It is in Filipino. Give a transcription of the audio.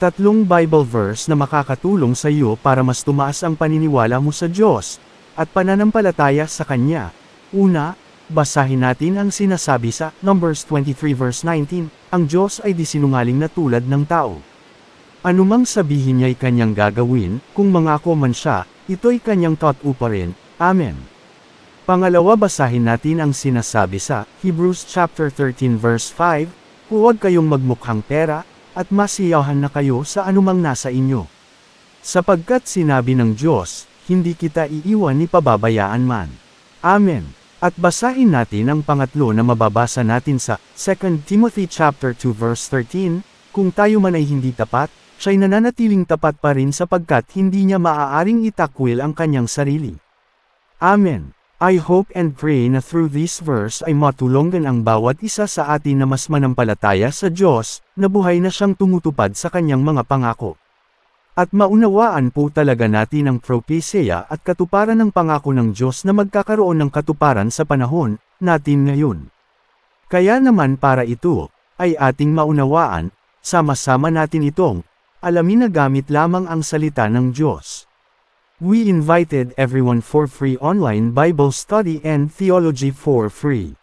Tatlong Bible verse na makakatulong sa iyo para mas tumaas ang paniniwala mo sa Diyos, at pananampalataya sa Kanya. Una, basahin natin ang sinasabi sa Numbers 23 verse 19, ang Diyos ay di sinungaling na tulad ng tao. Anumang sabihin niya'y Kanyang gagawin, kung mangako man siya, ito'y Kanyang tautuparin. Amen. Pangalawa, basahin natin ang sinasabi sa Hebrews chapter 13 verse 5, huwag kayong magmukhang pera, at masiyahan na kayo sa anumang nasa inyo. Sapagkat sinabi ng Diyos, hindi kita iiwan ni pababayaan man. Amen. At basahin natin ang pangatlo na mababasa natin sa 2 Timothy chapter 2 verse 13, kung tayo man ay hindi tapat, siya'y nananatiling tapat pa rin sapagkat hindi niya maaaring itakwil ang kanyang sarili. Amen. I hope and pray na through this verse ay matulungan ang bawat isa sa atin na mas manampalataya sa Diyos, na buhay na siyang tumutupad sa kanyang mga pangako. At maunawaan po talaga natin ang propesya at katuparan ng pangako ng Diyos na magkakaroon ng katuparan sa panahon natin ngayon. Kaya naman para ito, ay ating maunawaan, sama-sama natin itong alamin na gamit lamang ang salita ng Diyos. We invited everyone for free online Bible study and theology for free.